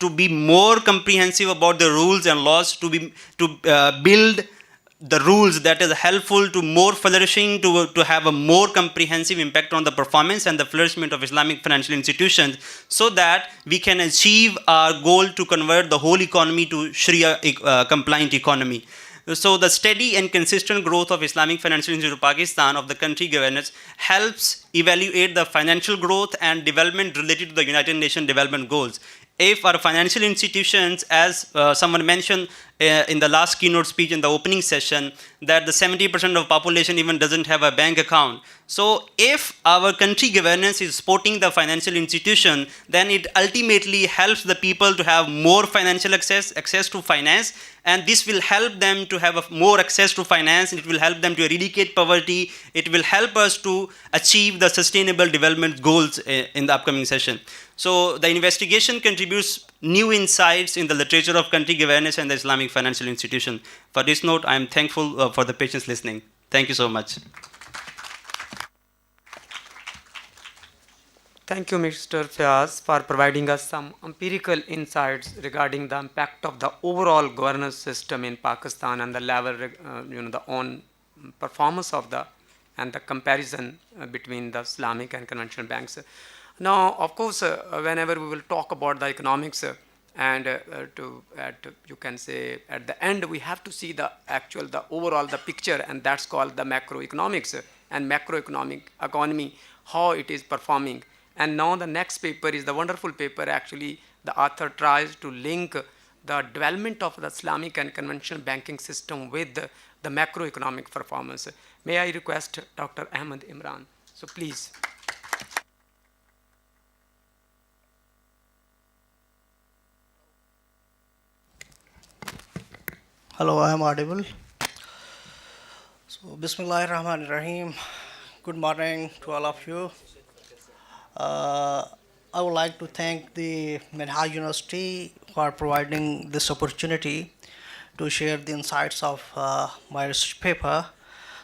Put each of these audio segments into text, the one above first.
to be more comprehensive about the rules and laws, to build the rules that is helpful to more flourishing, to have a more comprehensive impact on the performance and the flourishment of Islamic financial institutions, so that we can achieve our goal to convert the whole economy to Sharia compliant economy. So the steady and consistent growth of Islamic financial institutions of Pakistan, of the country governance, helps evaluate the financial growth and development related to the United Nations development goals. If our financial institutions, as someone mentioned in the last keynote speech in the opening session, that the 70% of population even doesn't have a bank account. So if our country governance is supporting the financial institution, then it ultimately helps the people to have more financial access to finance, and this will help them to have more access to finance, and it will help them to eradicate poverty. It will help us to achieve the sustainable development goals in the upcoming session. So the investigation contributes new insights in the literature of country governance and the Islamic financial institution. For this note, I am thankful for the patience listening. Thank you so much. Thank you, Mr. Fiaz, for providing us some empirical insights regarding the impact of the overall governance system in Pakistan and the level, the own performance of the and the comparison between the Islamic and conventional banks. Now, of course, whenever we will talk about the economics, and you can say at the end, we have to see the overall the picture, and that's called the macroeconomics and macroeconomic economy, how it is performing. And now the next paper is the wonderful paper. Actually, the author tries to link the development of the Islamic and conventional banking system with the macroeconomic performance. May I request Dr. Ahmed Imran? So please. Hello, I am audible. So, Bismillahir Rahmanir Rahim. Good morning to all of you. I would like to thank the Minhaj University for providing this opportunity to share the insights of my research paper.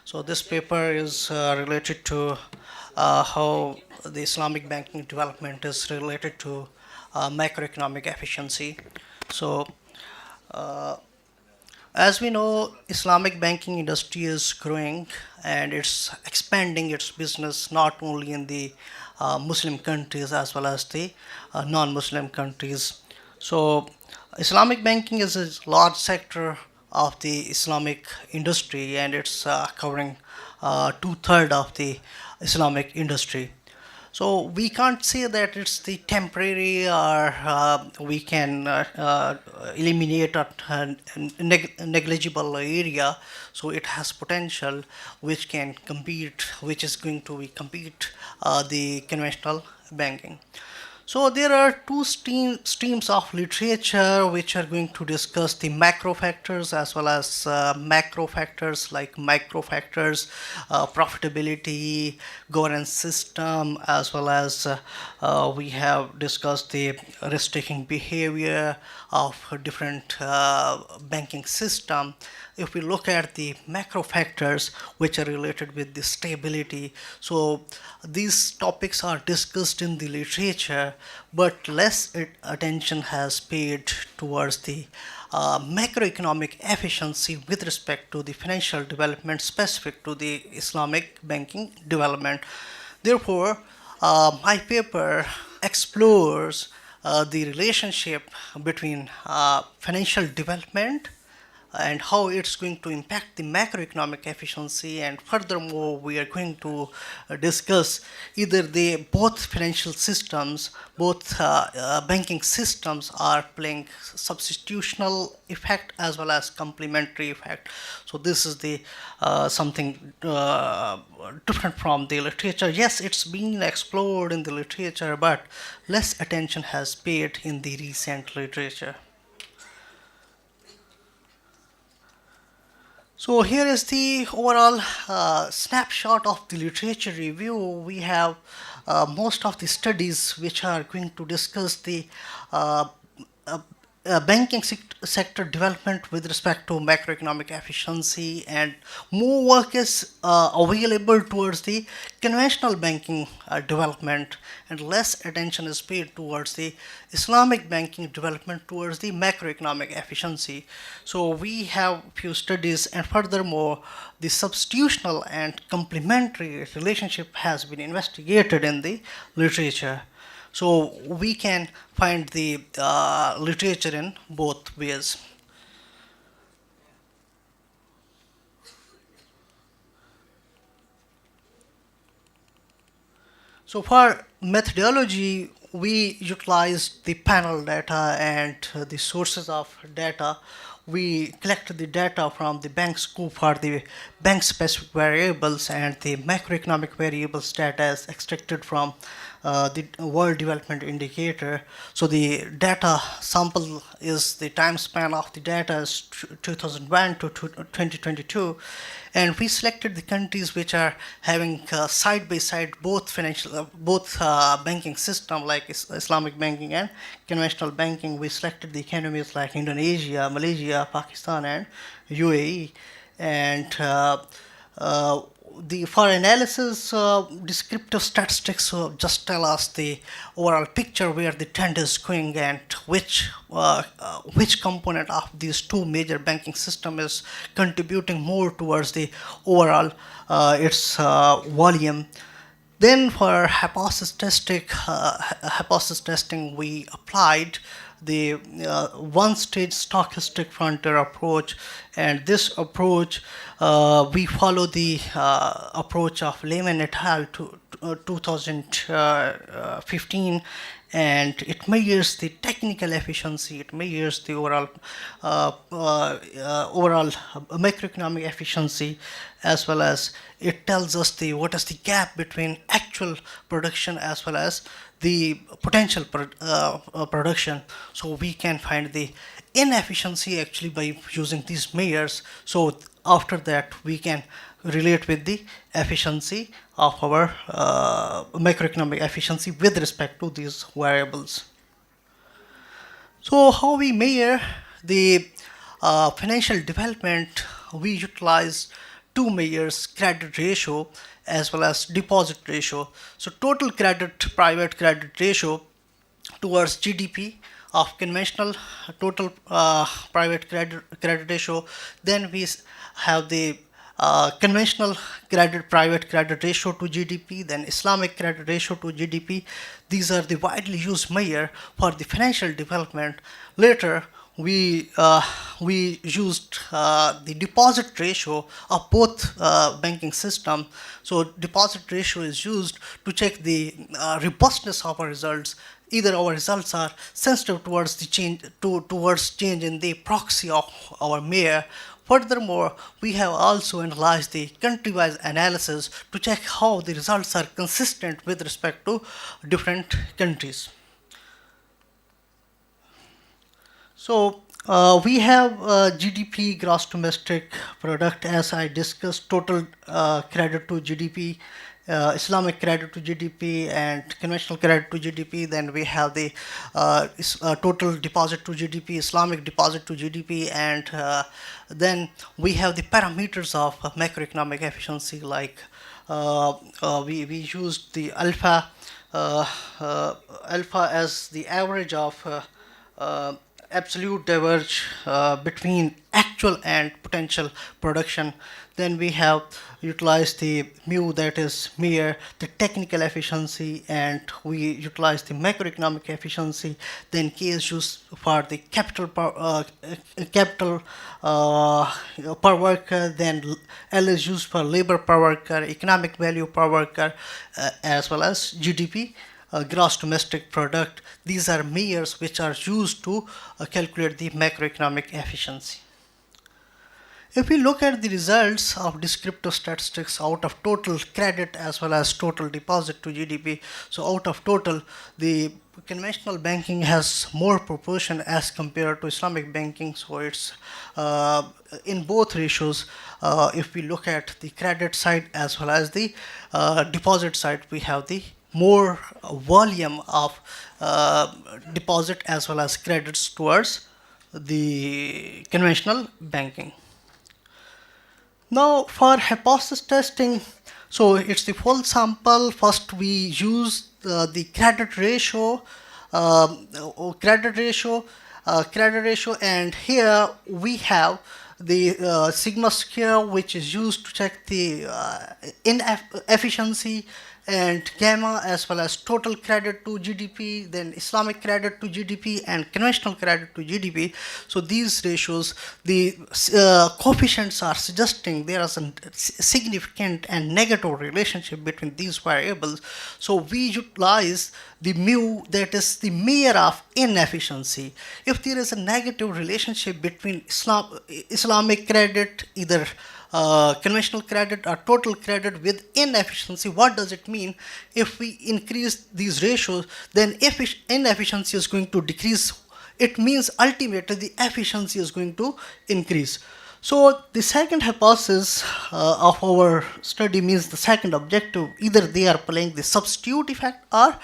So this paper is related to how the Islamic banking development is related to macroeconomic efficiency. So as we know, Islamic banking industry is growing and it's expanding its business not only in the Muslim countries as well as the non-Muslim countries. So Islamic banking is a large sector of the Islamic industry, and it's covering 2/3 of the Islamic industry. So we can't say that it's the temporary, or we can eliminate a negligible area. So it has potential which can compete, which is going to compete the conventional banking. So there are two streams of literature which are going to discuss the macro factors as well as macro factors like micro factors, profitability, governance system, as well as we have discussed the risk-taking behavior of different banking system. If we look at the macro factors which are related with the stability, so these topics are discussed in the literature, but less attention has paid towards the macroeconomic efficiency with respect to the financial development specific to the Islamic banking development. Therefore, my paper explores the relationship between financial development and how it's going to impact the macroeconomic efficiency. And furthermore, we are going to discuss either both financial systems, both banking systems are playing substitutional effect as well as complementary effect. So this is the something different from the literature. Yes, it's been explored in the literature, but less attention has paid in the recent literature. So here is the overall snapshot of the literature review. We have most of the studies which are going to discuss the banking sector development with respect to macroeconomic efficiency, and more work is available towards the conventional banking development, and less attention is paid towards the Islamic banking development towards the macroeconomic efficiency. So we have few studies, and furthermore the substitutional and complementary relationship has been investigated in the literature. So we can find the literature in both ways. So for methodology, we utilized the panel data and the sources of data. We collect the data from the bank scope for the bank specific variables, and the macroeconomic variables data is extracted from the World Development Indicator. So the data sample is the time span of the data is 2001 to 2022, and we selected the countries which are having side by side both banking system like Islamic banking and conventional banking. We selected the economies like Indonesia, Malaysia, Pakistan, and UAE, and the for analysis, descriptive statistics just tell us the overall picture where the trend is going, and which component of these two major banking system is contributing more towards the overall its volume. Then for hypothesis testing, we applied the one-stage stochastic frontier approach, and this approach we follow the approach of Lehman et al. To 2015, and it measures the technical efficiency, it measures the overall macroeconomic efficiency, as well as it tells us the what is the gap between actual production as well as the potential production. So we can find the inefficiency actually by using these measures. So after that we can relate with the efficiency of our macroeconomic efficiency with respect to these variables. So how we measure the financial development? We utilize two measures: credit ratio as well as deposit ratio. So total private credit ratio towards GDP of conventional total private credit ratio. Then we have the conventional private credit ratio to GDP, then Islamic credit ratio to GDP. These are the widely used measure for the financial development. Later, we used the deposit ratio of both banking system. So deposit ratio is used to check the robustness of our results. Either our results are sensitive towards the towards change in the proxy of our mayor. Furthermore, we have also analyzed the country-wise analysis to check how the results are consistent with respect to different countries. So we have GDP, gross domestic product, as I discussed, total credit to GDP, Islamic credit to GDP, and conventional credit to GDP. Then we have the total deposit to GDP, Islamic deposit to GDP, and then we have the parameters of macroeconomic efficiency, like we used the alpha as the average of absolute diverge between actual and potential production. Then we have utilized the mu, that is mere the technical efficiency, and we utilize the macroeconomic efficiency. Then K is used for the capital per worker. Then L is used for labor per worker, economic value per worker, as well as GDP, gross domestic product. These are measures which are used to calculate the macroeconomic efficiency. If we look at the results of descriptive statistics out of total credit as well as total deposit to GDP, so out of total, the conventional banking has more proportion as compared to Islamic banking. So it's in both ratios. If we look at the credit side as well as the deposit side, we have the more volume of deposit as well as credits towards the conventional banking. Now for hypothesis testing, so it's the full sample. First we use the credit ratio, credit ratio, and here we have the sigma square, which is used to check the inefficiency, and gamma, as well as total credit to GDP, then Islamic credit to GDP, and conventional credit to GDP. So these ratios, the coefficients are suggesting there is a significant and negative relationship between these variables. So we utilize the mu, that is the measure of inefficiency. If there is a negative relationship between Islamic credit, either conventional credit or total credit with inefficiency, what does it mean? If we increase these ratios, then inefficiency is going to decrease. It means ultimately the efficiency is going to increase. So the second hypothesis of our study means the second objective, either they are playing the substitute effect or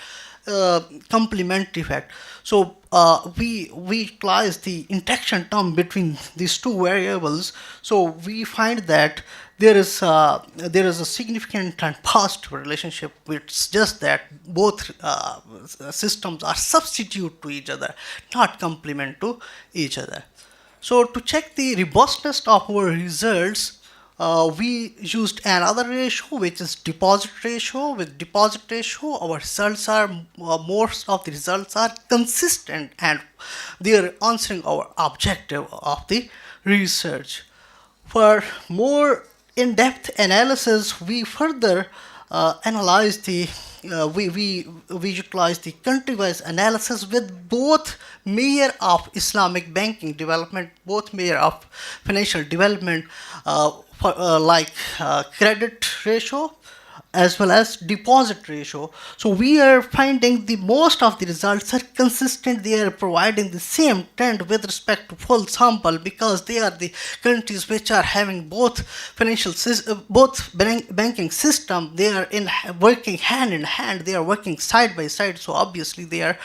complement effect. So we utilize the interaction term between these two variables. So we find that there is a significant and positive relationship, which suggests that both systems are substitute to each other, not complement to each other. So to check the robustness of our results, we used another ratio, which is deposit ratio. With deposit ratio, our results are most of the results are consistent, and they are answering our objective of the research. For more in-depth analysis, we further analyze the we utilize the country-wise analysis with both measure of Islamic banking development, both measure of financial development, like credit ratio as well as deposit ratio. So we are finding the most of the results are consistent. They are providing the same trend with respect to full sample, because they are the countries which are having both banking system. They are working hand in hand. They are working side by side. So obviously they are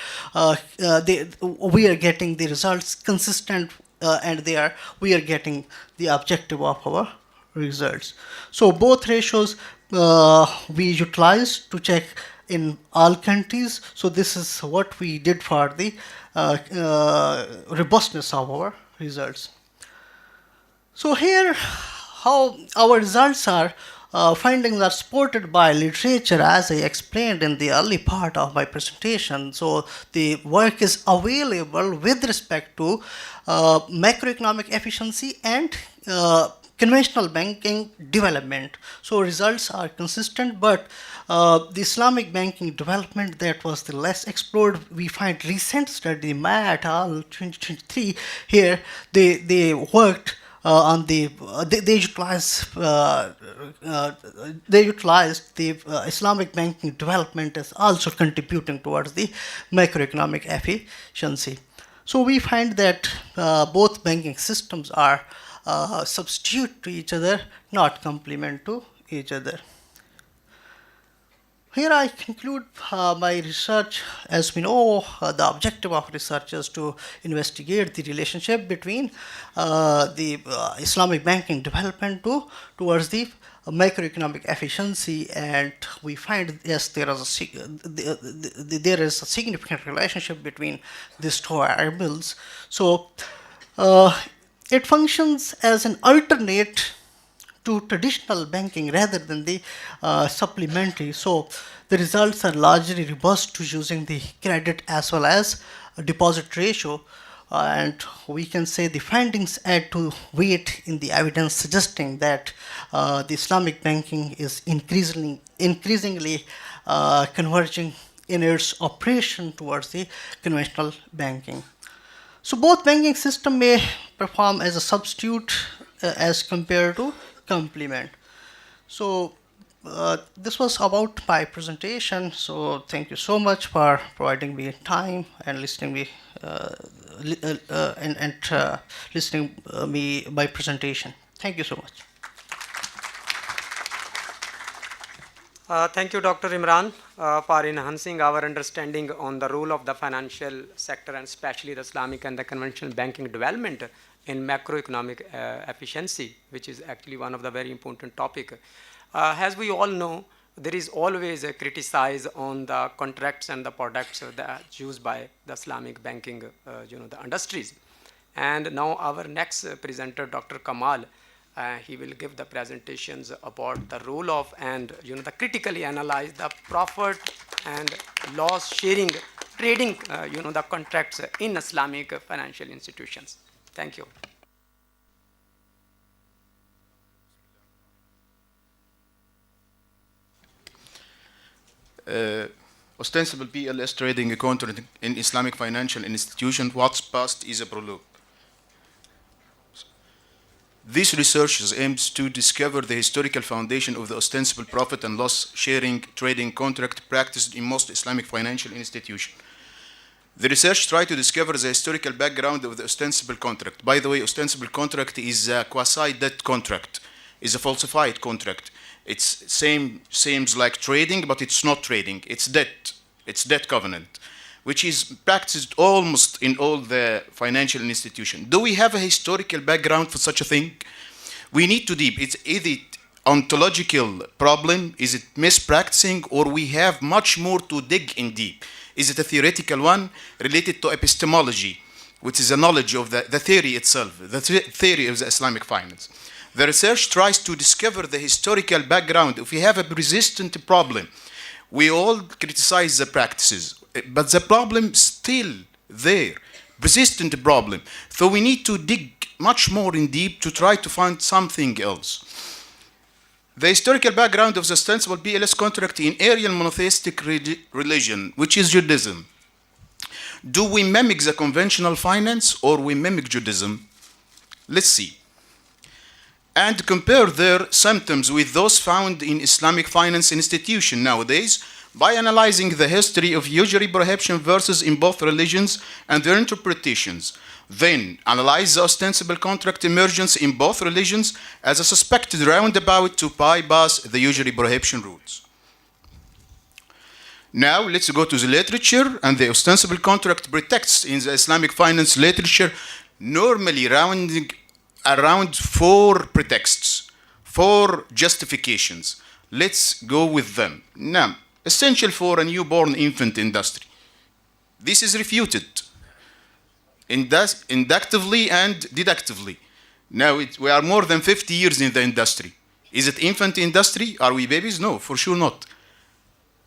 we are getting the results consistent, and we are getting the objective of our results. So both ratios we utilized to check in all countries. So this is what we did for the robustness of our results. So here, how our results are, findings are supported by literature, as I explained in the early part of my presentation. So the work is available with respect to macroeconomic efficiency and conventional banking development. So results are consistent, but the Islamic banking development, that was the less explored. We find recent study, Ma et al. 2023, here they worked on the they utilized the Islamic banking development as also contributing towards the macroeconomic efficiency. So we find that both banking systems are substitute to each other, not complement to each other. Here I conclude my research. As we know, the objective of research is to investigate the relationship between the Islamic banking development towards the macroeconomic efficiency, and we find, yes, there is a significant relationship between these two variables. So it functions as an alternate to traditional banking rather than the supplementary. So the results are largely robust to using the credit as well as deposit ratio, and we can say the findings add to weight in the evidence, suggesting that the Islamic banking is increasingly converging in its operation towards the conventional banking. So both banking system may perform as a substitute as compared to complement. So this was about my presentation. So thank you so much for providing me time and listening me listening me my presentation. Thank you so much. Thank you, Dr. Imran, for enhancing our understanding on the role of the financial sector and especially the Islamic and the conventional banking development in macroeconomic efficiency, which is actually one of the very important topic. As we all know, there is always a criticize on the contracts and the products that used by the Islamic banking, the industries. And now our next presenter, Dr. Kamal, he will give the presentations about the role of and the critically analyze the profit and loss sharing trading the contracts in Islamic financial institutions. Thank you. Ostensible PLS trading a contract in Islamic financial institution, what's past is a prologue. This research aims to discover the historical foundation of the ostensible profit and loss sharing trading contract practiced in most Islamic financial institutions. The research tried to discover the historical background of the ostensible contract. By the way, ostensible contract is a quasi-debt contract, is a falsified contract. It's seems like trading, but it's not trading. It's debt. It's debt covenant, which is practiced almost in all the financial institutions. Do we have a historical background for such a thing? We need to deep. Is it ontological problem? Is it mispracticing? Or we have much more to dig in deep? Is it a theoretical one related to epistemology, which is a knowledge of the theory itself, the theory of the Islamic finance? The research tries to discover the historical background. If we have a persistent problem, we all criticize the practices, but the problem still there, persistent problem. So we need to dig much more in deep to try to find something else. The historical background of the ostensible PLS contract in Aryan monotheistic religion, which is Judaism. Do we mimic the conventional finance or we mimic Judaism? Let's see. And compare their symptoms with those found in Islamic finance institution nowadays by analyzing the history of usury prohibition versus in both religions and their interpretations. Then analyze the ostensible contract emergence in both religions as a suspected roundabout to bypass the usury prohibition rules. Now let's go to the literature, and the ostensible contract pretexts in the Islamic finance literature normally rounding around 4 pretexts, 4 justifications. Let's go with them. Now, essential for a newborn infant industry. This is refuted inductively and deductively. Now, we are more than 50 years in the industry. Is it infant industry? Are we babies? No, for sure not.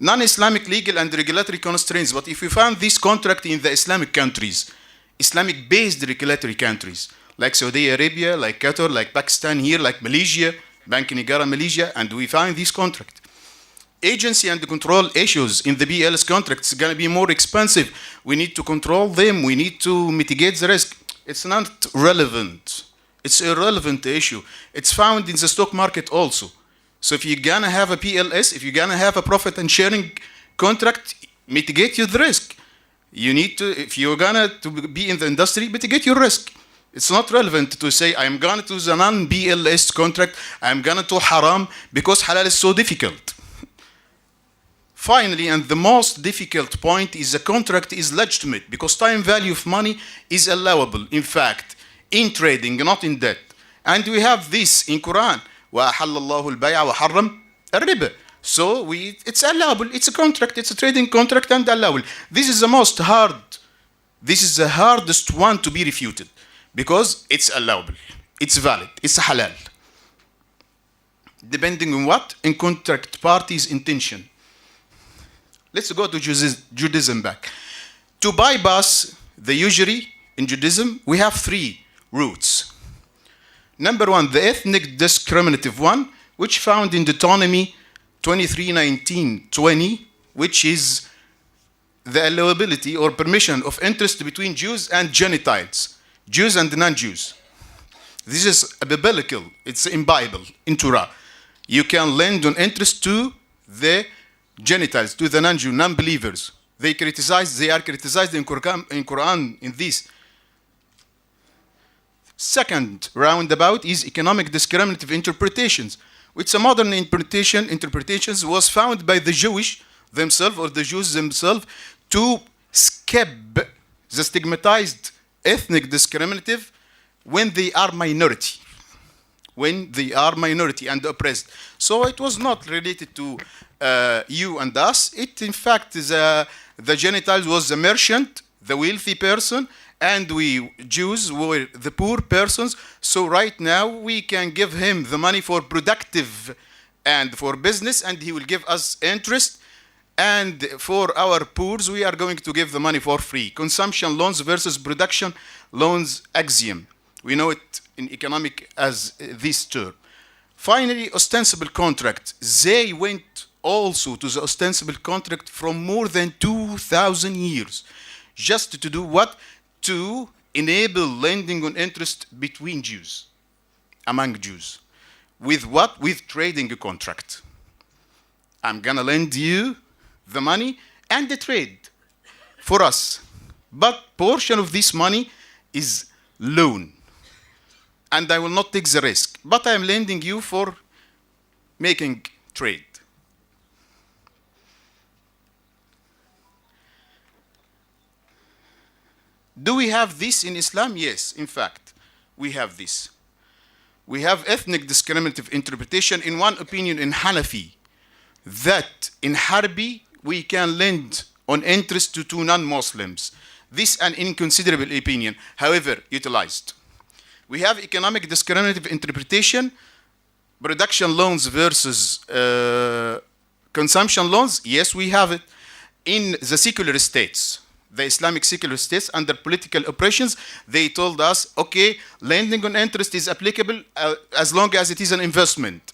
Non-Islamic legal and regulatory constraints, but if we found this contract in the Islamic countries, Islamic-based regulatory countries, like Saudi Arabia, like Qatar, like Pakistan here, like Malaysia, Bank Negara Malaysia, and we find this contract. Agency and control issues in the BLS contracts is going to be more expensive. We need to control them. We need to mitigate the risk. It's not relevant. It's an irrelevant issue. It's found in the stock market also. So if you're going to have a PLS, if you're going to have a profit and sharing contract, mitigate your risk. You need to, if you're going to be in the industry, mitigate your risk. It's not relevant to say, I'm going to the non-BLS contract, I'm going to haram, because halal is so difficult. Finally, and the most difficult point is the contract is legitimate, because time value of money is allowable, in fact, in trading, not in debt. And we have this in Quran, وَأَحَلَّ اللَّهُ الْبَيْعَ وَحَرَّمَ الرِّبَ. So it's allowable, it's a contract, it's a trading contract and allowable. This is the most hard, this is the hardest one to be refuted. Because it's allowable, it's valid, it's halal. Depending on what? In contract party's intention. Let's go to Judaism back. To bypass the usury in Judaism, we have 3 routes. Number 1, the ethnic discriminative one, which found in Deuteronomy 23:19-20, which is the allowability or permission of interest between Jews and Gentiles. Jews and non-Jews. This is a biblical, it's in Bible, in Torah. You can lend on interest to the Gentiles, to the non-Jew, non-believers. They are criticized in Quran in this. Second roundabout is economic discriminative interpretations, which a modern interpretations was found by the Jewish themselves or the Jews themselves to skip the stigmatized ethnic discriminative when they are minority. When they are minority and oppressed. So it was not related to you and us. It, in fact, the Gentiles was the merchant, the wealthy person, and we Jews were the poor persons. So right now we can give him the money for productive and for business, and he will give us interest. And for our poors, we are going to give the money for free. Consumption loans versus production loans axiom. We know it in economic as this term. Finally, ostensible contract. They went also to the ostensible contract from more than 2,000 years. Just to do what? To enable lending on interest between Jews, among Jews. With what? With trading a contract. I'm gonna lend you the money and the trade for us. But portion of this money is loan. And I will not take the risk. But I am lending you for making trade. Do we have this in Islam? Yes, in fact, we have this. We have ethnic discriminative interpretation in one opinion in Hanafi, that in Harbi we can lend on interest to two non-Muslims. This an inconsiderable opinion, however, utilized. We have economic discriminative interpretation, production loans versus consumption loans. Yes, we have it in the secular states. The Islamic secular states under political oppressions, they told us, okay, lending on interest is applicable as long as it is an investment.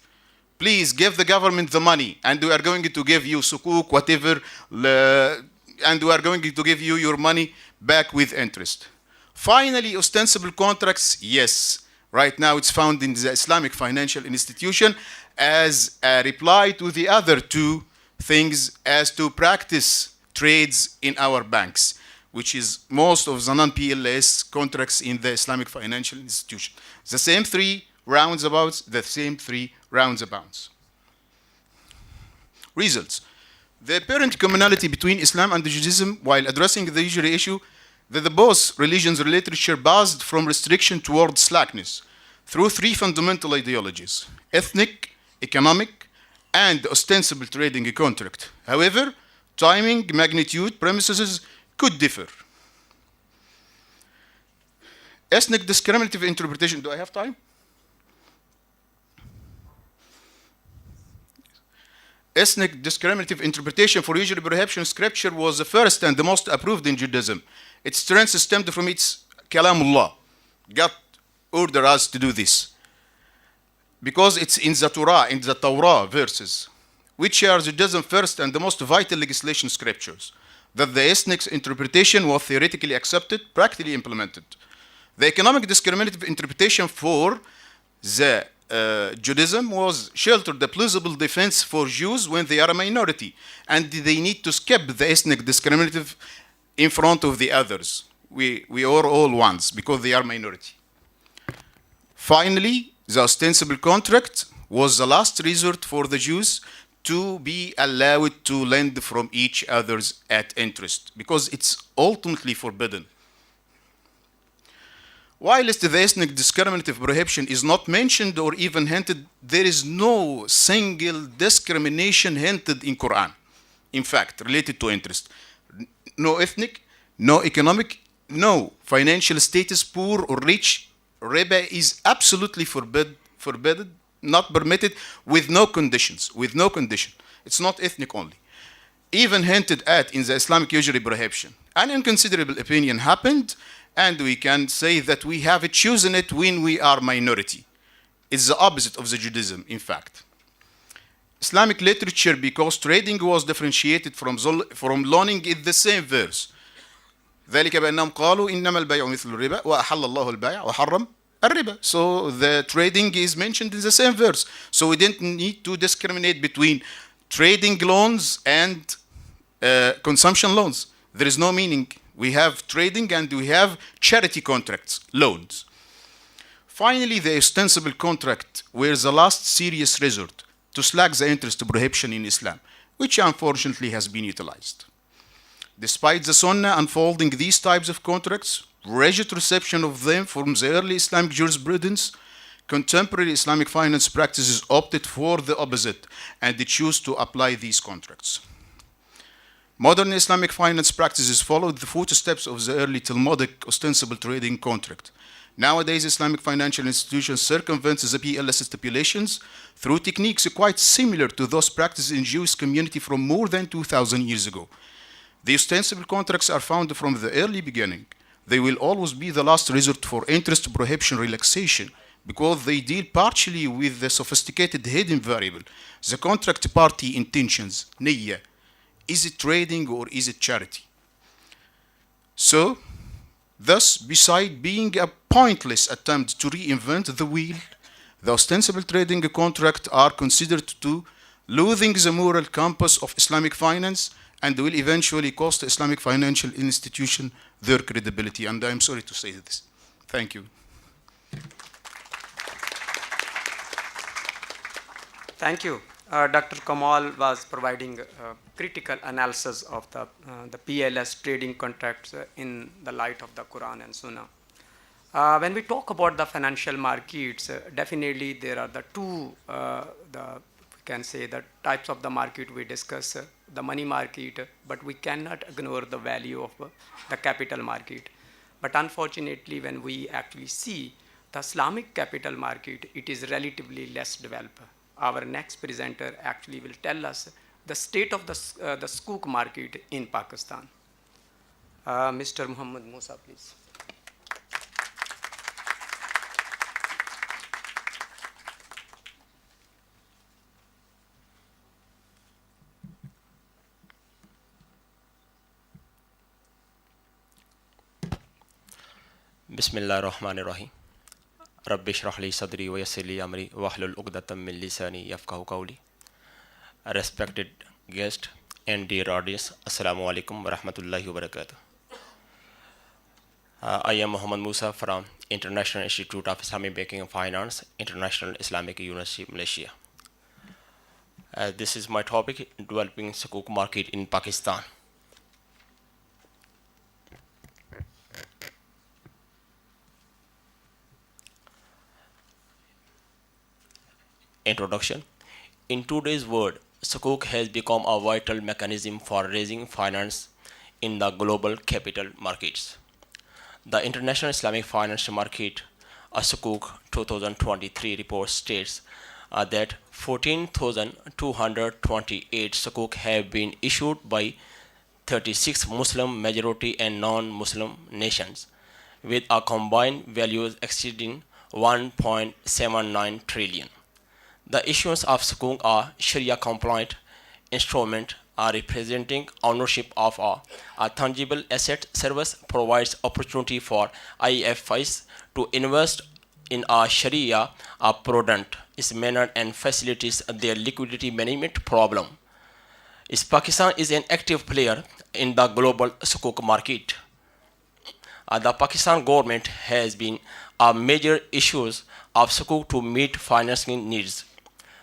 Please give the government the money and we are going to give you sukuk, whatever, and we are going to give you your money back with interest. Finally, ostensible contracts, yes. Right now it's found in the Islamic financial institution as a reply to the other two things as to practice trades in our banks, which is most of the non-PLS contracts in the Islamic financial institution. The same three roundabouts, the same three roundabouts. Results. The apparent commonality between Islam and Judaism while addressing the usury issue that the both religions' literature based from restriction towards slackness through three fundamental ideologies: ethnic, economic, and ostensible trading contract. However, timing, magnitude, premises could differ. Ethnic discriminative interpretation. Do I have time? Ethnic discriminative interpretation for usury prohibition scripture was the first and the most approved in Judaism. Its strength stemmed from its Kalamullah. God ordered us to do this. Because it's in the Torah verses, which are Judaism's first and the most vital legislation scriptures, that the ethnic interpretation was theoretically accepted, practically implemented. The economic discriminative interpretation for the Judaism was sheltered the plausible defense for Jews when they are a minority, and they need to skip the ethnic discriminative in front of the others. We are all ones because they are minority. Finally, the ostensible contract was the last resort for the Jews to be allowed to lend from each other's at interest, because it's ultimately forbidden. Whilst the ethnic discriminative prohibition is not mentioned or even hinted, there is no single discrimination hinted in Quran, in fact, related to interest. No ethnic, no economic, no financial status, poor or rich. Riba is absolutely forbidden, not permitted, with no conditions, with no condition. It's not ethnic only. Even hinted at in the Islamic usury prohibition. An inconsiderable opinion happened, and we can say that we have chosen it when we are minority. It's the opposite of the Judaism, in fact. Islamic literature, because trading was differentiated from loaning, in the same verse. ذلك بأنهم قالوا إنما البيع مثل الربا وأحل الله البيع وحرم الربا. So the trading is mentioned in the same verse. So we didn't need to discriminate between trading loans and consumption loans. There is no meaning. We have trading and we have charity contracts, loans. Finally, the ostensible contract were the last serious resort to slack the interest prohibition in Islam, which unfortunately has been utilized. Despite the Sunnah unfolding these types of contracts, rigid reception of them from the early Islamic jurisprudence, contemporary Islamic finance practices opted for the opposite and they choose to apply these contracts. Modern Islamic finance practices followed the footsteps of the early Talmudic ostensible trading contract. Nowadays, Islamic financial institutions circumvent the PLS stipulations through techniques quite similar to those practiced in Jewish community from more than 2,000 years ago. The ostensible contracts are found from the early beginning. They will always be the last resort for interest prohibition relaxation because they deal partially with the sophisticated hidden variable, the contract party intentions, niyyah. Is it trading or is it charity? So, thus, beside being a pointless attempt to reinvent the wheel, the ostensible trading contract are considered to losing the moral compass of Islamic finance and will eventually cost Islamic financial institution their credibility. And I'm sorry to say this. Thank you. Thank you. Dr. Kamal was providing critical analysis of the PLS trading contracts in the light of the Quran and Sunnah. When we talk about the financial markets, definitely there are the two, we can say the types of the market we discuss, the money market, but we cannot ignore the value of the capital market. But unfortunately, when we actually see the Islamic capital market, it is relatively less developed. Our next presenter actually will tell us the state of the sukuk market in Pakistan. Mr. Muhammad Musa, please. Bismillahirrahmanirrahim. Rabbi shrah li sadri wa yassir li amri wahlul uqdatam min lisani yafqahu qawli. Respected guest and dear audience, Assalamu alaikum wa rahmatullahi wa barakatuh. I am Muhammad Musa from International Institute of Islamic Banking and Finance, International Islamic University, Malaysia. This is my topic, developing sukuk market in Pakistan. Introduction. In today's world, sukuk has become a vital mechanism for raising finance in the global capital markets. The International Islamic Financial Market, a sukuk 2023 report states that 14,228 sukuk have been issued by 36 Muslim majority and non-Muslim nations, with a combined value exceeding 1.79 trillion. The issuance of sukuk are Sharia-compliant instrument representing ownership of a tangible asset. Service provides opportunity for IFIs to invest in a Sharia product is manner and facilitates their liquidity management problem. Pakistan is an active player in the global sukuk market. The Pakistan government has been a major issues of sukuk to meet financing needs.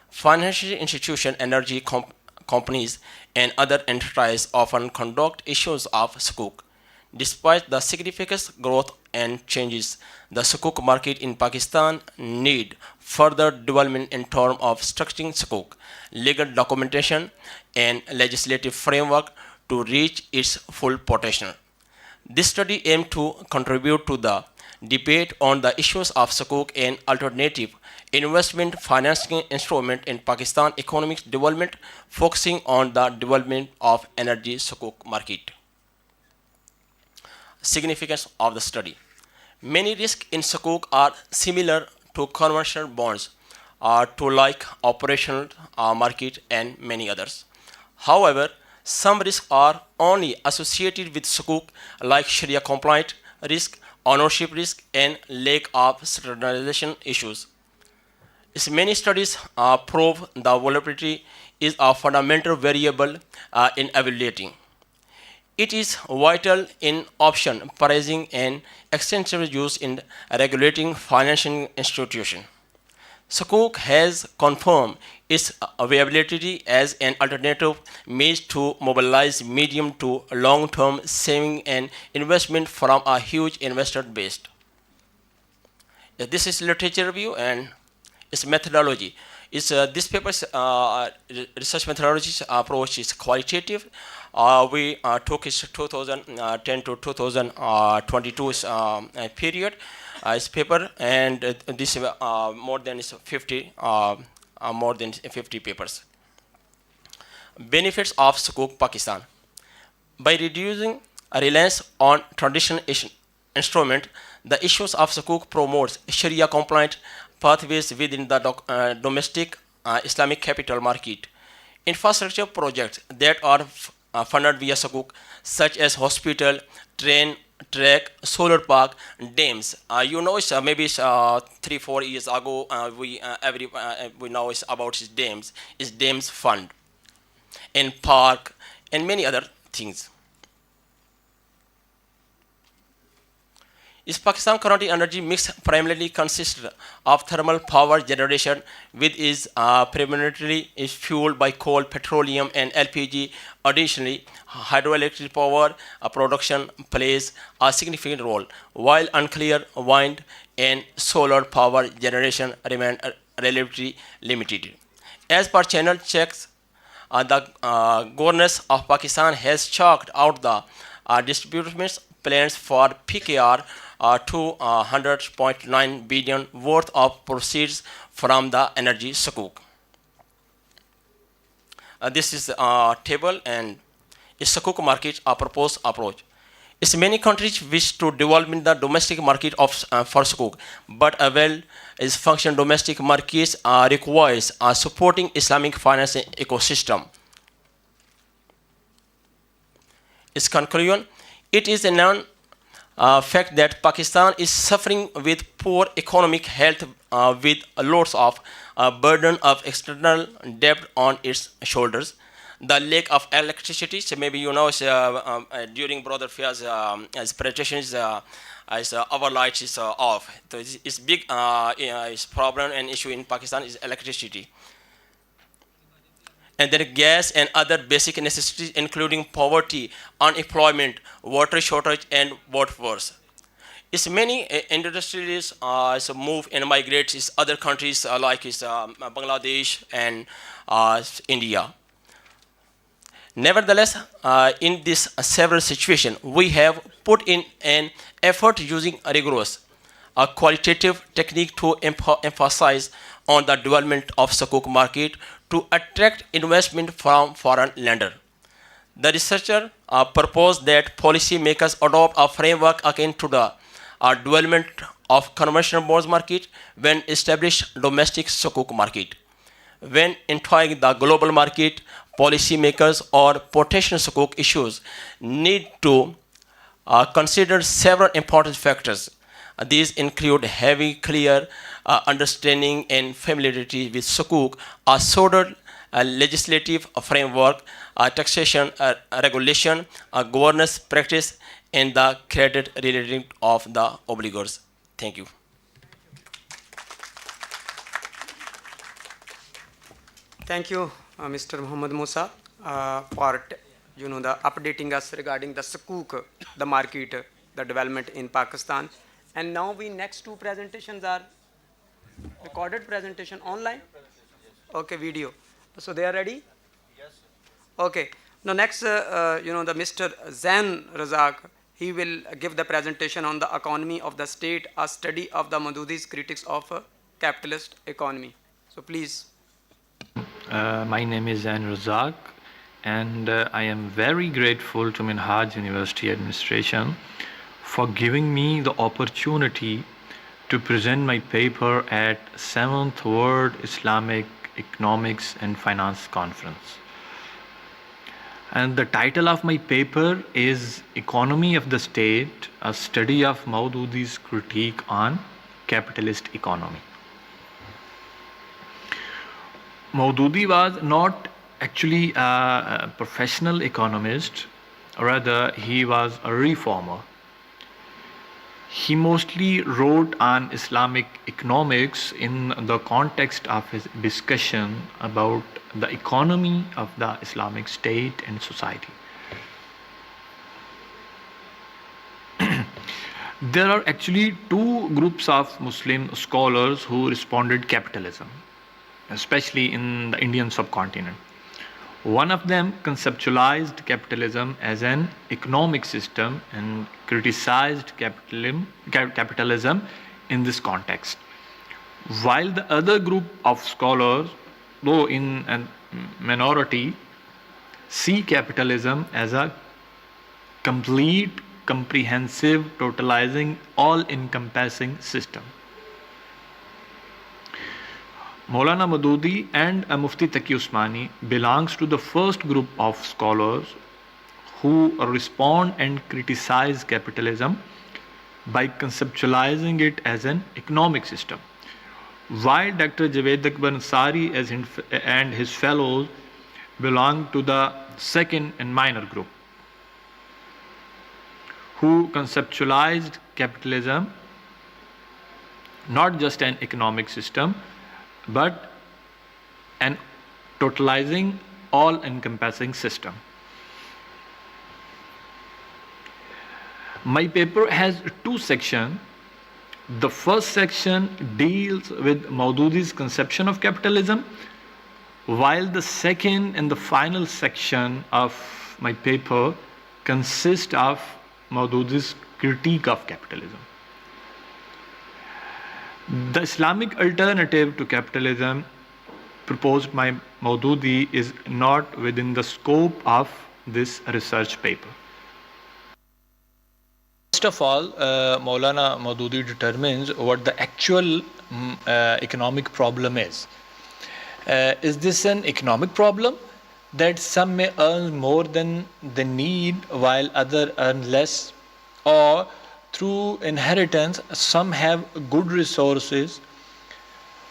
Financial institutions, energy companies, and other enterprises often conduct issues of sukuk. Despite the significant growth and changes, the sukuk market in Pakistan need further development in terms of structuring sukuk, legal documentation, and legislative framework to reach its full potential. This study aims to contribute to the debate on the issues of sukuk and alternative investment financing instrument in Pakistan economic development, focusing on the development of energy sukuk market. Significance of the study. Many risks in sukuk are similar to commercial bonds, to like operational market and many others. However, some risks are only associated with sukuk, like Sharia compliant risk, ownership risk, and lack of standardization issues. Many studies prove the volatility is a fundamental variable in evaluating. It is vital in option pricing and extensive use in regulating financial institutions. Sukuk has confirmed its availability as an alternative means to mobilize medium to long-term saving and investment from a huge investor base. This is literature review and its methodology. This paper's research methodology approach is qualitative. We took its 2010 to 2022 period its paper, and this more than 50 papers. Benefits of Sukuk Pakistan. By reducing a reliance on traditional instrument, the issues of Sukuk promotes Sharia-compliant pathways within the domestic Islamic capital market. Infrastructure projects that are funded via Sukuk, such as hospital, train, track, solar park, dams. Maybe 3-4 years ago, we know about dams. Is dams fund, and park, and many other things. Is Pakistan current energy mix primarily consists of thermal power generation, which is predominantly is fueled by coal, petroleum, and LPG. Additionally, hydroelectric power production plays a significant role, while unclear wind and solar power generation remain relatively limited. As per channel checks, the governance of Pakistan has chalked out the distribution plans for PKR 200.9 billion worth of proceeds from the energy sukuk. This is a table and a sukuk market a proposed approach. It's many countries wish to develop in the domestic market of for sukuk, but a well is function domestic markets requires a supporting Islamic finance ecosystem. Its conclusion: it is a known fact that Pakistan is suffering with poor economic health with lots of burden of external debt on its shoulders. The lack of electricity, so maybe during Brother Fia's presentation our lights is off. So it's big it's problem and issue in Pakistan is electricity. And then gas and other basic necessities including poverty, unemployment, water shortage, and workforce. It's many industrialists move and migrate to other countries like Bangladesh and India. Nevertheless, in this several situation, we have put in an effort using a rigorous qualitative technique to emphasize on the development of sukuk market to attract investment from foreign lender. The researcher proposed that policymakers adopt a framework akin to the development of conventional bonds market when establish domestic sukuk market. When entering the global market, policymakers or potential sukuk issues need to consider several important factors. These include having clear understanding and familiarity with sukuk, a solid legislative framework, taxation regulation, governance practice, and the credit rating of the obligors. Thank you. Thank you, Mr. Muhammad Musa, for the updating us regarding the sukuk, the market, the development in Pakistan. And now we next two presentations are recorded presentation online. Okay, video. So they are ready. Yes. Okay. Now next, the Mr. Zain Razak, he will give the presentation on the economy of the state, a study of the Maududis critics of a capitalist economy. So please. My name is Zain Razak, and I am very grateful to Minhaj University administration for giving me the opportunity to present my paper at 7th World Islamic Economics and Finance Conference. And the title of my paper is Economy of the State, a study of Maududi's critique on capitalist economy. Maududi was not actually a professional economist. Rather, he was a reformer. He mostly wrote on Islamic economics in the context of his discussion about the economy of the Islamic State and society. There are actually two groups of Muslim scholars who responded capitalism, especially in the Indian subcontinent. One of them conceptualized capitalism as an economic system and criticized capitalism in this context. While the other group of scholars, though in a minority, see capitalism as a complete, comprehensive, totalizing, all-encompassing system. Maulana Maududi and Mufti Taqi Usmani belongs to the first group of scholars who respond and criticize capitalism by conceptualizing it as an economic system, while Dr. Javed Akbar Ansari and his fellows belong to the second and minor group, who conceptualized capitalism not just an economic system, but an totalizing, all-encompassing system. My paper has two sections. The first section deals with Maududi's conception of capitalism, while the second and the final section of my paper consists of Maududi's critique of capitalism. The Islamic alternative to capitalism proposed by Maududi is not within the scope of this research paper. First of all, Maulana Maududi determines what the actual economic problem is. Is this an economic problem that some may earn more than they need while others earn less, or through inheritance some have good resources,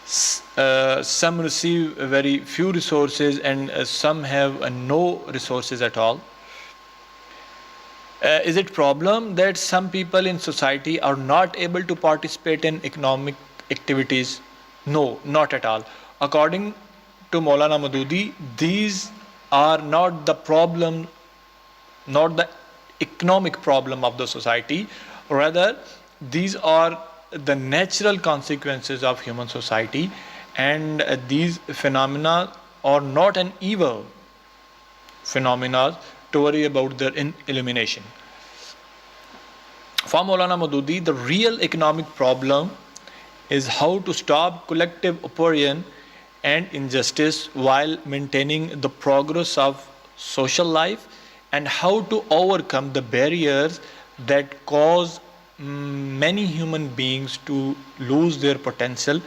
some receive very few resources, and some have no resources at all? Is it a problem that some people in society are not able to participate in economic activities? No, not at all. According to Maulana Maududi, these are not the problem, not the economic problem of the society. Rather, these are the natural consequences of human society, and these phenomena are not an evil phenomena to worry about their elimination. For Maulana Maududi, the real economic problem is how to stop collective oppression and injustice while maintaining the progress of social life, and how to overcome the barriers that cause many human beings to lose their potential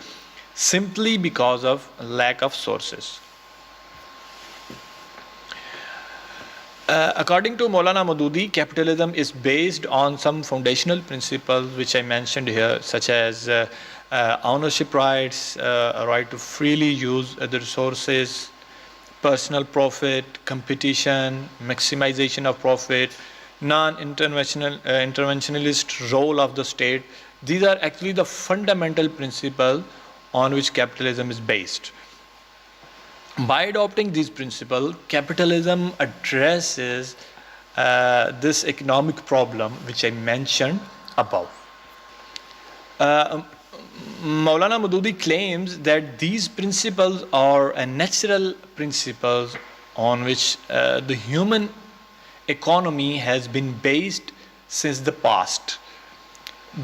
simply because of lack of sources. According to Maulana Maududi, capitalism is based on some foundational principles which I mentioned here, such as ownership rights, a right to freely use the resources, personal profit, competition, maximization of profit, non-interventionist role of the state. These are actually the fundamental principles on which capitalism is based. By adopting these principles, capitalism addresses this economic problem which I mentioned above. Maulana Maududi claims that these principles are natural principles on which the human economy has been based since the past.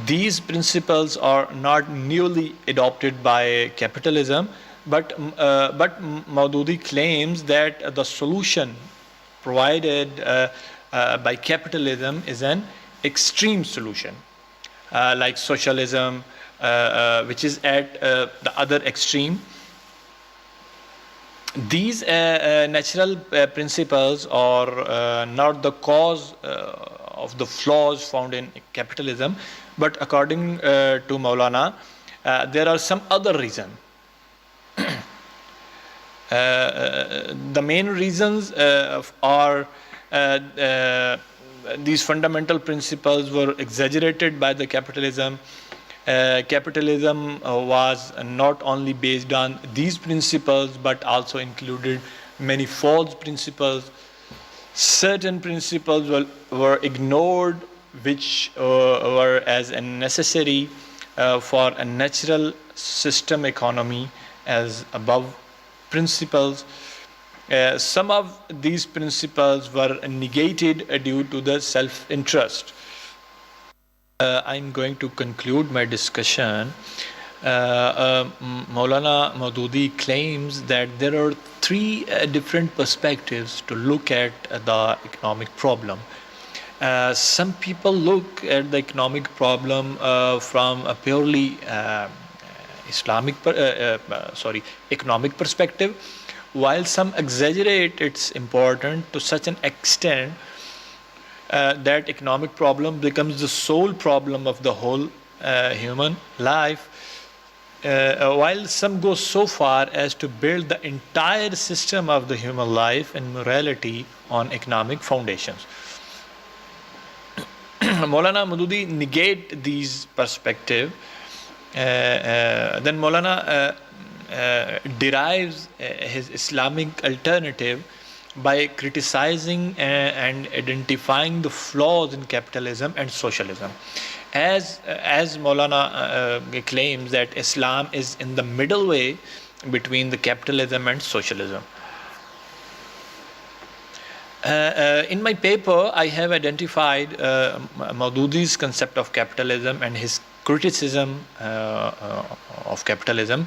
These principles are not newly adopted by capitalism, but Maududi claims that the solution provided by capitalism is an extreme solution, like socialism, which is at the other extreme. These natural principles are not the cause of the flaws found in capitalism, but according to Maulana, there are some other reasons. The main reasons are these fundamental principles were exaggerated by the capitalism. Capitalism was not only based on these principles but also included many false principles. Certain principles were ignored, which were as necessary for a natural system economy as above principles. Some of these principles were negated due to the self-interest. I'm going to conclude my discussion. Maulana Maududi claims that there are three different perspectives to look at the economic problem. Some people look at the economic problem from a purely economic perspective, while some exaggerate its importance to such an extent that economic problem becomes the sole problem of the whole human life, while some go so far as to build the entire system of the human life and morality on economic foundations. Maulana Maududi negate these perspectives. Then Maulana derives his Islamic alternative by criticizing and identifying the flaws in capitalism and socialism. As Maulana claims that Islam is in the middle way between the capitalism and socialism. In my paper, I have identified Maududi's concept of capitalism and his criticism of capitalism,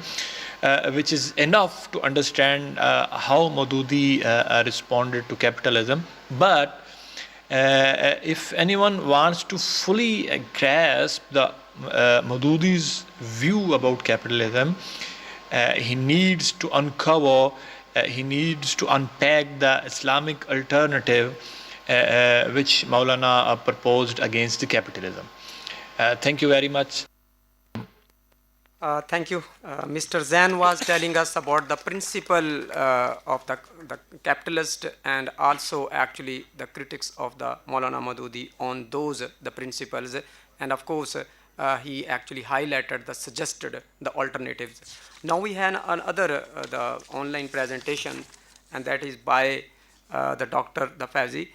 which is enough to understand how Maududi responded to capitalism. But if anyone wants to fully grasp the Maududi's view about capitalism, he needs to uncover, he needs to unpack the Islamic alternative which Maulana proposed against the capitalism. Thank you very much. Thank you. Mr. Zain was telling us about the principle of the capitalist and also actually the critics of the Maulana Maududi on those the principles, and of course he actually highlighted the suggested the alternatives. Now we have another the online presentation, and that is by the Dr. Faizi,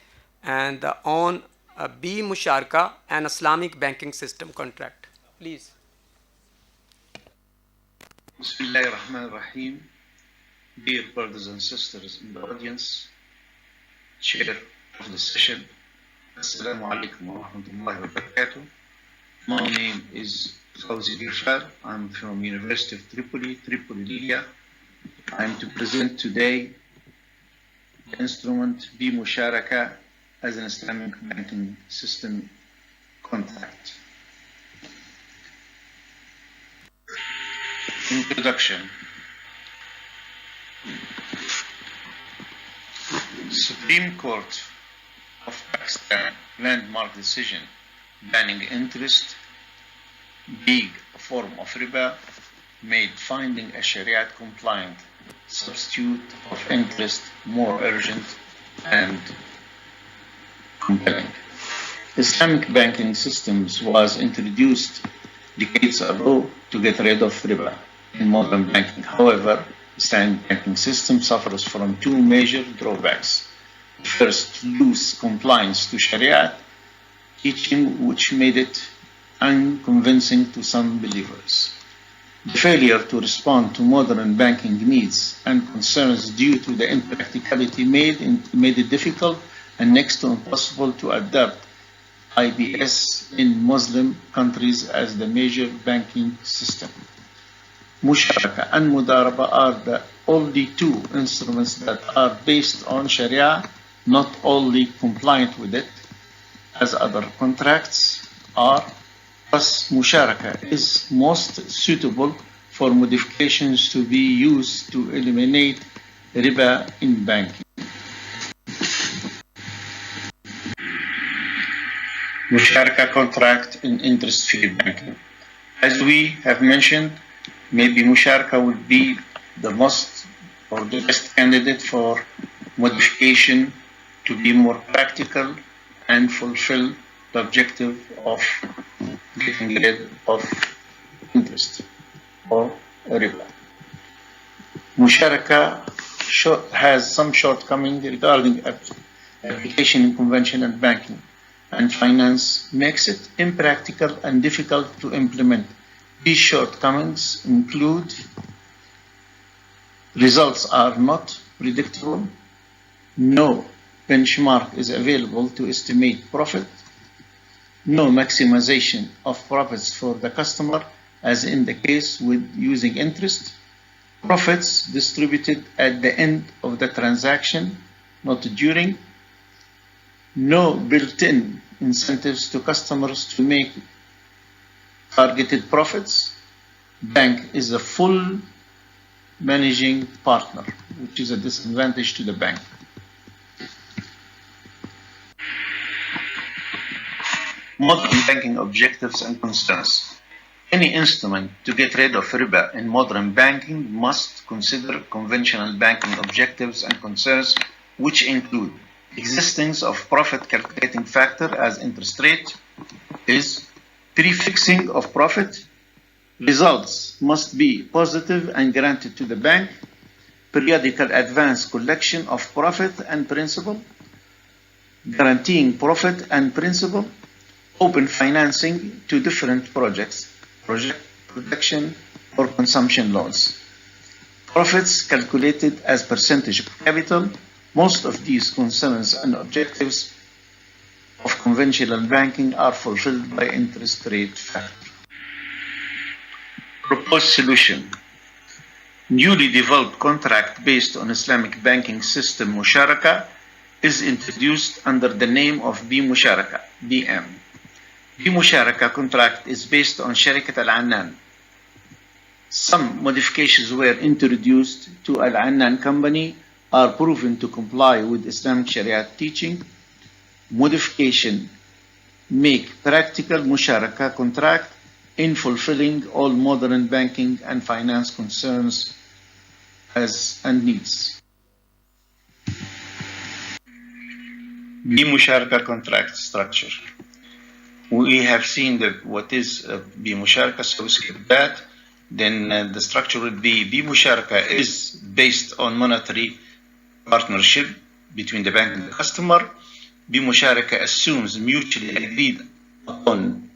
and on B Musharka, an Islamic banking system contract. Please. Bismillahir Rahmanir Rahim. Dear brothers and sisters in the audience, chair of the session, Assalamu alaikum wa rahmatullahi wa barakatuh. My name is Fawzi Girfar. I'm from University of Tripoli, Libya. I'm to present today the instrument B Musharaka as an Islamic banking system contract. Introduction. Supreme Court of Pakistan landmark decision banning interest, being a form of riba, made finding a Sharia compliant substitute of interest more urgent and compelling. Islamic banking systems was introduced decades ago to get rid of riba in modern banking. However, Islamic banking system suffers from two major drawbacks. First, loose compliance to Sharia teaching, which made it unconvincing to some believers. The failure to respond to modern banking needs and concerns due to the impracticality made it difficult and next to impossible to adapt IBS in Muslim countries as the major banking system. Musharaka and Mudaraba are the only two instruments that are based on Sharia, not only compliant with it, as other contracts are. Thus, Musharaka is most suitable for modifications to be used to eliminate riba in banking. Musharaka contract in interest-free banking. As we have mentioned, maybe Musharaka would be the most or the best candidate for modification to be more practical and fulfill the objective of getting rid of interest or riba. Musharaka has some shortcomings regarding application in conventional banking and finance, makes it impractical and difficult to implement. These shortcomings include results are not predictable, no benchmark is available to estimate profit, no maximization of profits for the customer, as in the case with using interest, profits distributed at the end of the transaction, not during, no built-in incentives to customers to make targeted profits. Bank is a full managing partner, which is a disadvantage to the bank. Modern banking objectives and concerns. Any instrument to get rid of riba in modern banking must consider conventional banking objectives and concerns, which include existence of profit calculating factor as interest rate is prefixing of profit, results must be positive and granted to the bank, periodical advance collection of profit and principal, guaranteeing profit and principal, open financing to different projects, project protection or consumption loans. Profits calculated as percentage of capital. Most of these concerns and objectives of conventional banking are fulfilled by interest rate factor. Proposed solution. Newly developed contract based on Islamic banking system Musharaka is introduced under the name of B-Musharaka, BM. B-Musharaka contract is based on Sharikat Al-Annan. Some modifications were introduced to Al-Annan company are proven to comply with Islamic Sharia teaching. Modification make practical Musharaka contract in fulfilling all modern banking and finance concerns and needs. B-Musharaka contract structure. We have seen what is B-Musharaka, so we skip that. Then the structure would be B-Musharaka is based on monetary partnership between the bank and the customer. B-Musharaka assumes mutually agreed upon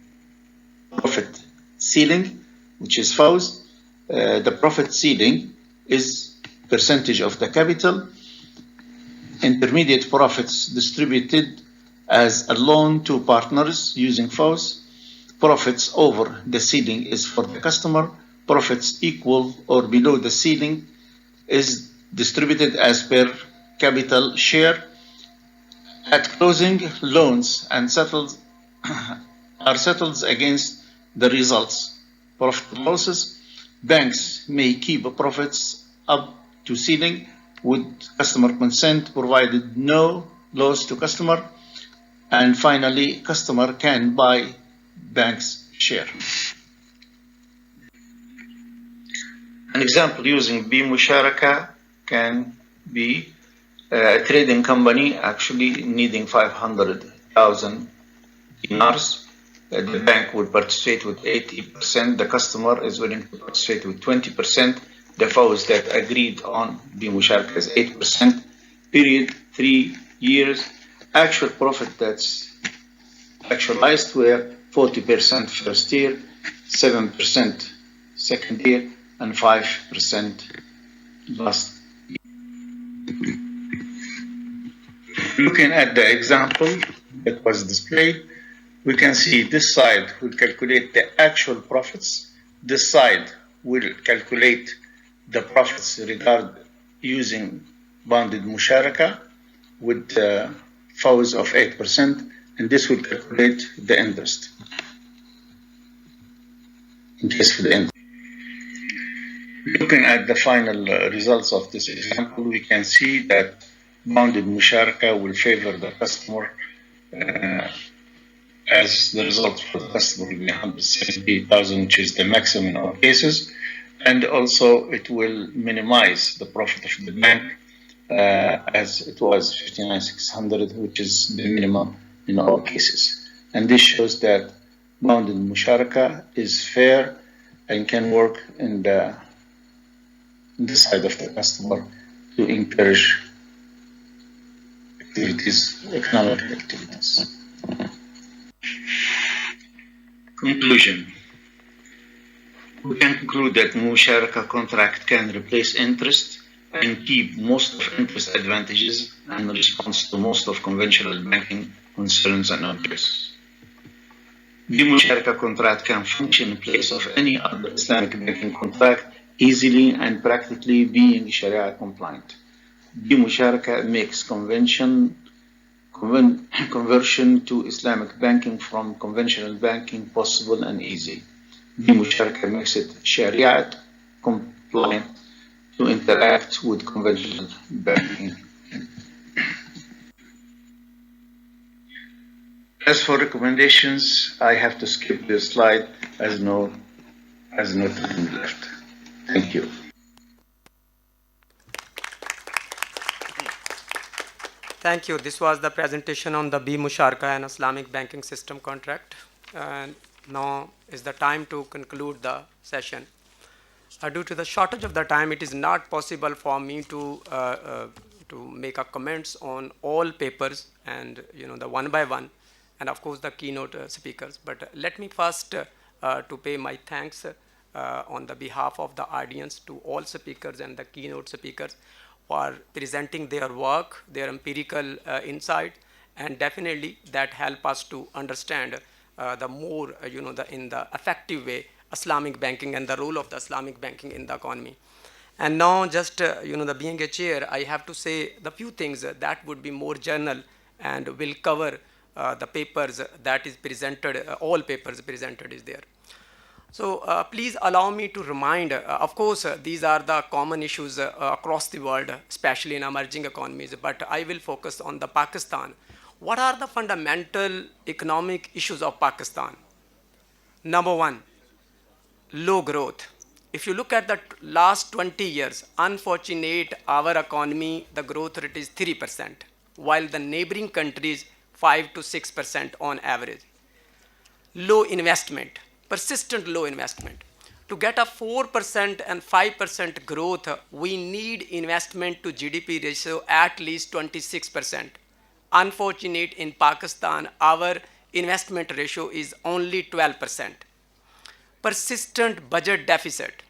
profit ceiling, which is FAUS. The profit ceiling is percentage of the capital. Intermediate profits distributed as a loan to partners using FAUS. Profits over the ceiling is for the customer. Profits equal or below the ceiling is distributed as per capital share. At closing, loans and are settled against the results. Profit losses. Banks may keep profits up to ceiling with customer consent, provided no loss to customer. And finally, customer can buy bank's share. An example using B-Musharaka can be a trading company actually needing 500,000 dinars. The bank would participate with 80%. The customer is willing to participate with 20%. The FAUS that agreed on B-Musharaka is 8%. Period 3 years. Actual profit that's actualized were 40% first year, 7% second year, and 5% last year. Looking at the example that was displayed, we can see this side will calculate the actual profits. This side will calculate the profits using bounded Musharaka with FAUS of 8%, and this will calculate the interest. In case for the interest. Looking at the final results of this example, we can see that bounded Musharaka will favor the customer as the result for the customer will be 170,000, which is the maximum in all cases, and also it will minimize the profit of the bank as it was 59,600, which is the minimum in all cases. And this shows that bounded musharaka is fair and can work in the side of the customer to encourage activities, economic activities. Conclusion. We can conclude that musharaka contract can replace interest and keep most of interest advantages and response to most of conventional banking concerns and objects. The musharaka contract can function in place of any other Islamic banking contract easily and practically being Sharia compliant. The musharaka makes conversion to Islamic banking from conventional banking possible and easy. The musharaka makes it Sharia compliant to interact with conventional banking. As for recommendations, I have to skip this slide as no time left. Thank you. Thank you. This was the presentation on the Musharaka and Islamic banking system contract. And now is the time to conclude the session. Due to the shortage of the time, it is not possible for me to make a comments on all papers and the one by one, and of course the keynote speakers. But let me first to pay my thanks on the behalf of the audience to all speakers and the keynote speakers for presenting their work, their empirical insight, and definitely that help us to understand the more, in the effective way, Islamic banking and the role of the Islamic banking in the economy. And now just, being a chair, I have to say the few things that would be more general and will cover the papers that is presented, all papers presented is there. So please allow me to remind, of course, these are the common issues across the world, especially in emerging economies, but I will focus on the Pakistan. What are the fundamental economic issues of Pakistan? Number one, low growth. If you look at the last 20 years, unfortunate, our economy, the growth rate is 3%, while the neighboring countries 5 to 6% on average. Low investment, persistent low investment. To get a 4% and 5% growth, we need investment to GDP ratio at least 26%. Unfortunate, in Pakistan, our investment ratio is only 12%. Persistent budget deficit.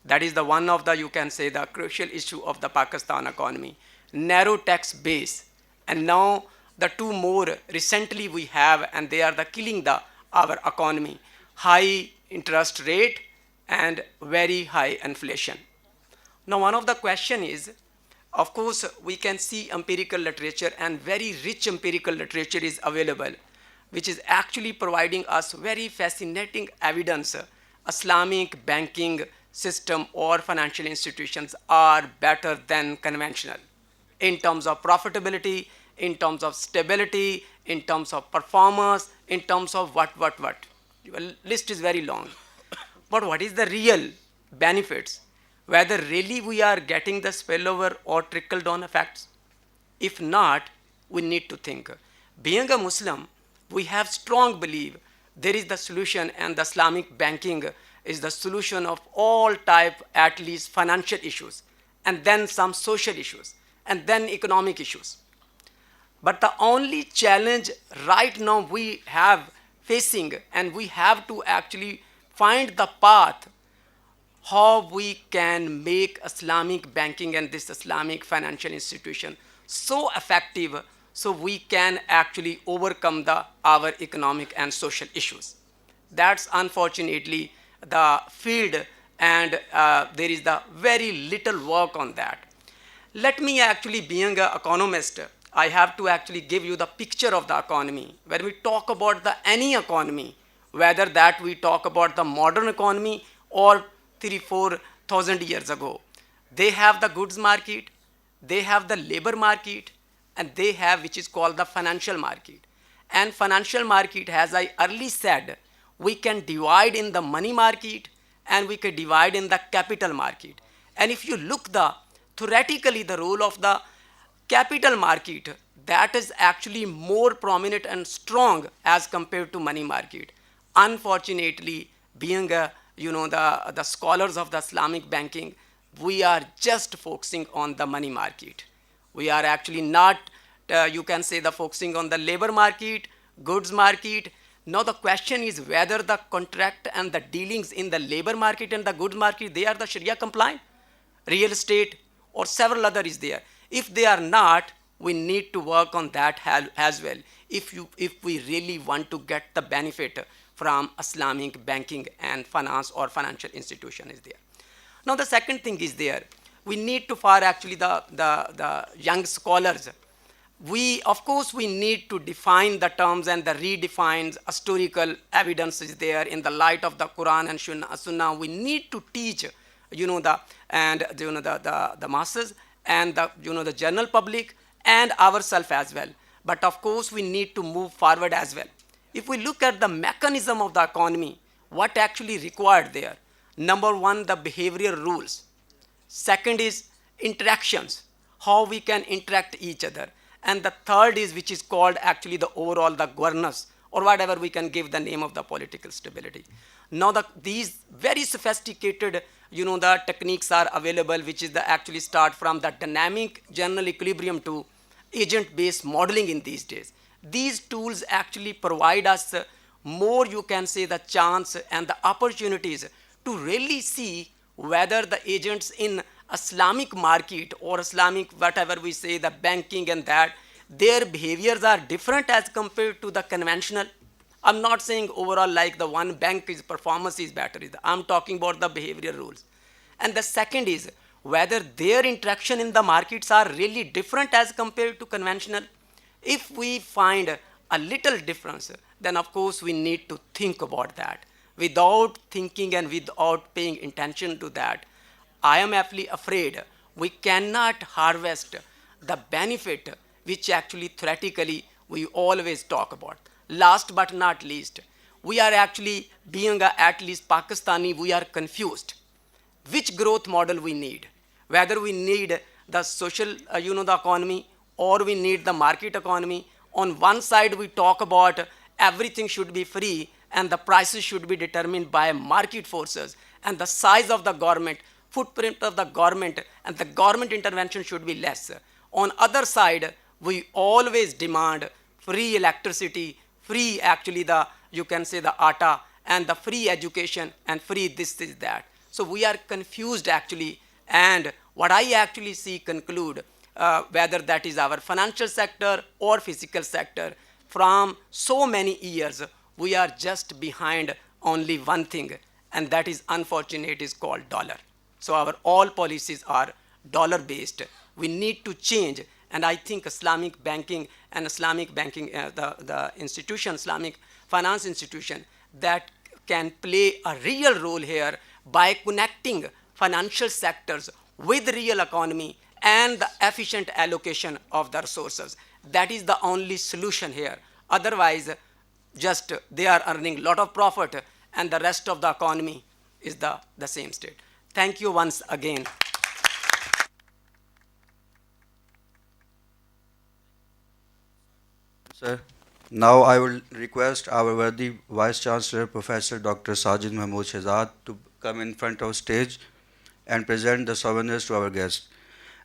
That is the one of the, you can say, the crucial issue of the Pakistan economy. Narrow tax base. And now the two more recently we have, and they are the killing our economy. High interest rate and very high inflation. Now one of the question is, of course, we can see empirical literature, and very rich empirical literature is available, which is actually providing us very fascinating evidence. Islamic banking system or financial institutions are better than conventional in terms of profitability, in terms of stability, in terms of performance, in terms of what. The list is very long. But what is the real benefits? Whether really we are getting the spillover or trickle-down effects? If not, we need to think. Being a Muslim, we have strong belief there is the solution, and the Islamic banking is the solution of all type, at least financial issues, and then some social issues, and then economic issues. But the only challenge right now we have facing, and we have to actually find the path how we can make Islamic banking and this Islamic financial institution so effective so we can actually overcome our economic and social issues. That's unfortunately the field, and there is the very little work on that. Let me actually, being an economist, I have to actually give you the picture of the economy. When we talk about any economy, whether that we talk about the modern economy or 3,000-4,000 years ago, they have the goods market, they have the labor market, and they have which is called the financial market. And financial market, as I earlier said, we can divide in the money market and we can divide in the capital market. And if you look theoretically the role of the capital market, that is actually more prominent and strong as compared to money market. Unfortunately, being the scholars of the Islamic banking, we are just focusing on the money market. We are actually not, you can say, the focusing on the labor market, goods market. Now the question is whether the contract and the dealings in the labor market and the goods market, they are the Sharia compliant, real estate, or several other is there. If they are not, we need to work on that as well if we really want to get the benefit from Islamic banking and finance or financial institution is there. Now the second thing is there, we need to, for actually the young scholars, of course we need to define the terms and the redefines historical evidence is there in the light of the Quran and Sunnah. We need to teach the masses and the general public and ourselves as well. But of course we need to move forward as well. If we look at the mechanism of the economy, what actually required there? Number one, the behavioral rules. Second is interactions, how we can interact each other. And the third is, which is called actually the overall the governance, or whatever we can give the name of the political stability. Now these very sophisticated the techniques are available, which is the actually start from the dynamic general equilibrium to agent-based modeling in these days. These tools actually provide us more, you can say, the chance and the opportunities to really see whether the agents in Islamic market or Islamic whatever we say the banking and that, their behaviors are different as compared to the conventional. I'm not saying overall like the one bank is performance is better. I'm talking about the behavioral rules. And the second is whether their interaction in the markets are really different as compared to conventional. If we find a little difference, then of course we need to think about that. Without thinking and without paying attention to that, I am actually afraid we cannot harvest the benefit which actually theoretically we always talk about. Last but not least, we are actually being at least Pakistani, we are confused. Which growth model we need? Whether we need the social, the economy, or we need the market economy. On one side, we talk about everything should be free and the prices should be determined by market forces and the size of the government, footprint of the government, and the government intervention should be less. On other side, we always demand free electricity, free actually the, you can say the atta, and the free education and free this is that. So we are confused actually, and what I actually see conclude, whether that is our financial sector or physical sector, from so many years, we are just behind only one thing, and that is unfortunate is called dollar. So our all policies are dollar based. We need to change, and I think Islamic banking and Islamic banking, the institution, Islamic finance institution, that can play a real role here by connecting financial sectors with real economy and the efficient allocation of the resources. That is the only solution here. Otherwise, just they are earning a lot of profit and the rest of the economy is the same state. Thank you once again. Sir, now I will request our worthy Vice Chancellor, Professor Dr. Sajid Mahmood Shehzad, to come in front of stage and present the souvenirs to our guests.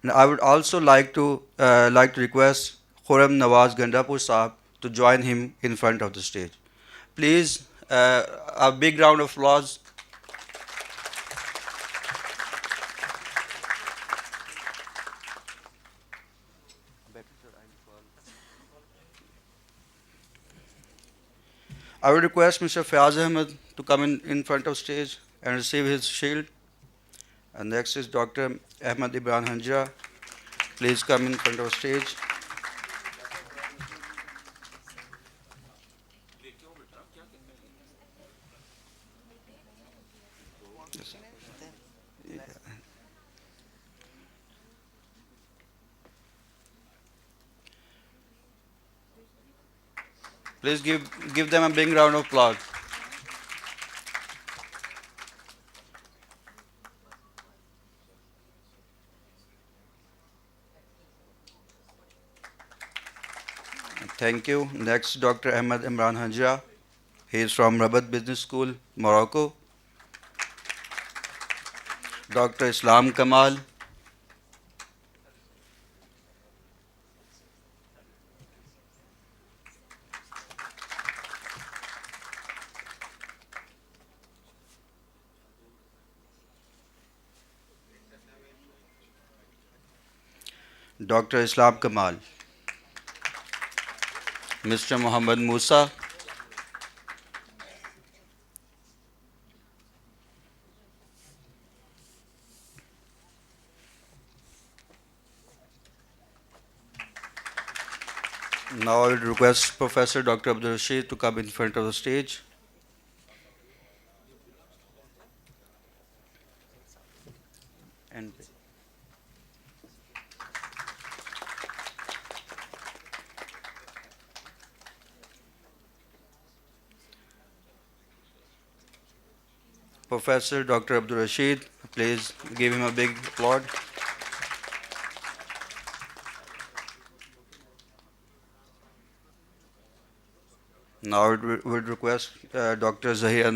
And I would also like to request Khurram Nawaz Gandapur Saab to join him in front of the stage. Please, a big round of applause. I would request Mr. Fayaz Ahmed to come in front of stage and receive his shield. And next is Dr. Ahmed Ibrahim Hanjra. Please come in front of stage. Please give them a big round of applause. Thank you. Next, Dr. Ahmed Imran Hajra. He is from Rabat Business School, Morocco. Dr. Islam Kamal. Dr. Islam Kamal. Mr. Muhammad Musa. Now I will request Professor Dr. Abdul Rashid to come in front of the stage. And Professor Dr. Abdul Rashid, please give him a big applaud. Now I would request Dr. Zahir